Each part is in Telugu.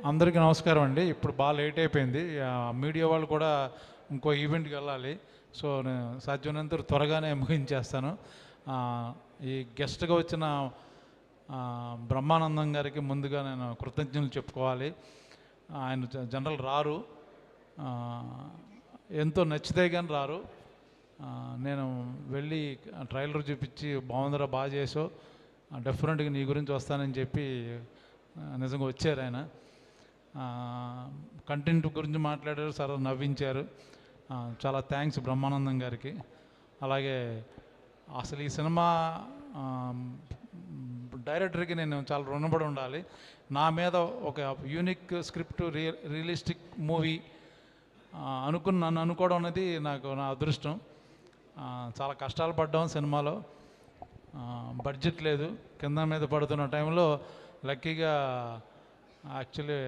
అందరికీ నమస్కారం అండి. ఇప్పుడు బాగా లేట్ అయిపోయింది. మీడియా వాళ్ళు కూడా ఇంకో ఈవెంట్కి వెళ్ళాలి. సో నేను సాధ్యమైనంత త్వరగానే ముగించేస్తాను. ఈ గెస్ట్గా వచ్చిన బ్రహ్మానందం గారికి ముందుగా నేను కృతజ్ఞతలు చెప్పుకోవాలి. ఆయన జనరల్ రారు, ఎంతో నచ్చితే కానీ రారు. నేను వెళ్ళి ట్రైలర్ చూపించి బాగుందిరా, బాగా చేసావు, డెఫినెట్గా నీ గురించి వస్తానని చెప్పి నిజంగా వచ్చారు ఆయన. కంటెంట్ గురించి మాట్లాడారు, సరే నవ్వించారు. చాలా థ్యాంక్స్ బ్రహ్మానందం గారికి. అలాగే అసలు ఈ సినిమా డైరెక్టర్కి నేను చాలా రుణపడి ఉండాలి. నా మీద ఒక యూనిక్ స్క్రిప్ట్, రియలిస్టిక్ మూవీ నన్ను అనుకోవడం అనేది నాకు నా అదృష్టం. చాలా కష్టాలు పడ్డాం సినిమాలో. బడ్జెట్ లేదు, కింద మీద పడుతున్న టైంలో లక్కీగా actually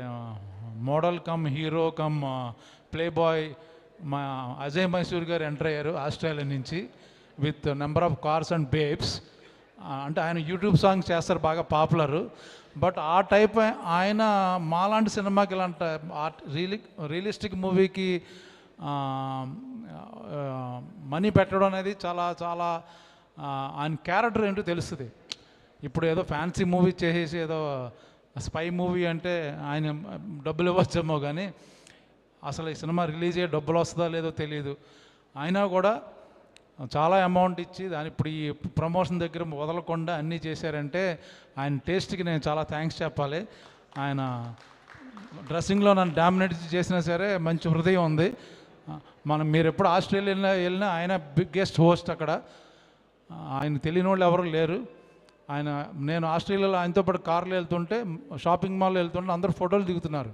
model come hero come play boy మా అజయ్ మైసూర్ గారు ఎంటర్ అయ్యారు ఆస్ట్రేలియా నుంచి with number of cars and babes. అంటే ఆయన యూట్యూబ్ సాంగ్స్ చేస్తారు, బాగా పాపులరు. బట్ ఆ టైప్ ఆయన మాలాంటి సినిమాకి ఇలాంటి రియలిస్టిక్ మూవీకి మనీ పెట్టడం అనేది చాలా చాలా ఆయన క్యారెక్టర్ ఏంటో తెలుస్తుంది. ఇప్పుడు ఏదో ఫ్యాన్సీ మూవీ చేసేసి ఏదో స్పై మూవీ అంటే ఆయన డబ్బులు ఇవ్వచ్చేమో, కానీ అసలు ఈ సినిమా రిలీజ్ అయ్యే డబ్బులు వస్తుందా లేదో తెలియదు. అయినా కూడా చాలా అమౌంట్ ఇచ్చి దాని ఇప్పుడు ఈ ప్రమోషన్ దగ్గర వదలకుండా అన్నీ చేశారంటే ఆయన టేస్ట్కి నేను చాలా థ్యాంక్స్ చెప్పాలి. ఆయన డ్రెస్సింగ్లో నన్ను డామినేట్ చేసినా సరే మంచి హృదయం ఉంది. మీరు ఎప్పుడు ఆస్ట్రేలియా వెళ్ళినా ఆయన బిగ్గెస్ట్ హోస్ట్ అక్కడ. ఆయన తెలియని వాళ్ళు ఎవరు లేరు. నేను ఆస్ట్రేలియాలో ఆయనతో పాటు కార్లో వెళ్తుంటే, షాపింగ్ మాల్లో వెళ్తుంటే అందరూ ఫోటోలు దిగుతున్నారు.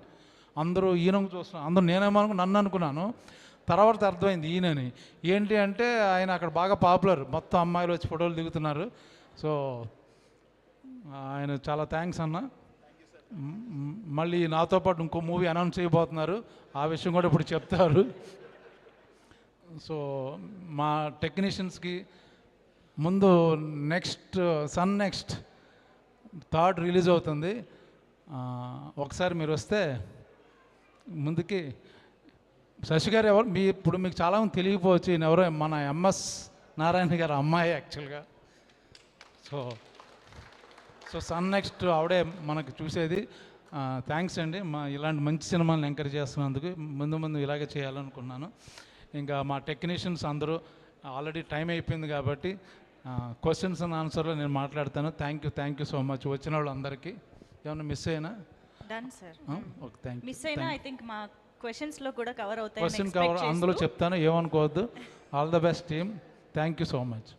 అందరూ ఈయనకు చూస్తున్నారు. అందరూ నన్ను అనుకున్నాను, తర్వాత అర్థమైంది ఈయనని. ఏంటి అంటే ఆయన అక్కడ బాగా పాపులర్, మొత్తం అమ్మాయిలు వచ్చి ఫోటోలు దిగుతున్నారు. సో ఆయన చాలా థ్యాంక్స్ అన్న. మళ్ళీ నాతో పాటు ఇంకో మూవీ అనౌన్స్ చేయబోతున్నారు, ఆ విషయం కూడా ఇప్పుడు చెప్తారు. సో మా టెక్నీషియన్స్కి ముందు నెక్స్ట్ 3rd రిలీజ్ అవుతుంది. ఒకసారి మీరు వస్తే ముందుకి శశి గారు ఎవరు ఇప్పుడు మీకు చాలామంది తెలియకపోవచ్చు, ఈయన ఎవరో మన ఎంఎస్ నారాయణ గారు అమ్మాయి యాక్చువల్గా. సో నెక్స్ట్ ఆవిడే మనకు చూసేది. థ్యాంక్స్ అండి, ఇలాంటి మంచి సినిమాలను ఎంకరేజ్ చేస్తున్నందుకు. ముందు ఇలాగే చేయాలనుకున్నాను. ఇంకా మా టెక్నీషియన్స్ అందరూ ఆల్రెడీ టైం అయిపోయింది కాబట్టి క్వశ్చన్స్ అండ్ ఆన్సర్లో నేను మాట్లాడతాను. థ్యాంక్ యూ సో మచ్ వచ్చిన వాళ్ళందరికీ. ఏమన్నా మిస్ అయినా ఓకే, థ్యాంక్ యూ. మిస్ అయినా ఐ థింక్ మా క్వశ్చన్స్లో కూడా కవర్ అవుతాయి. క్వశ్చన్ కవర్ అందులో చెప్తాను, ఏమనుకోవద్దు. All the best team. Thank you so much.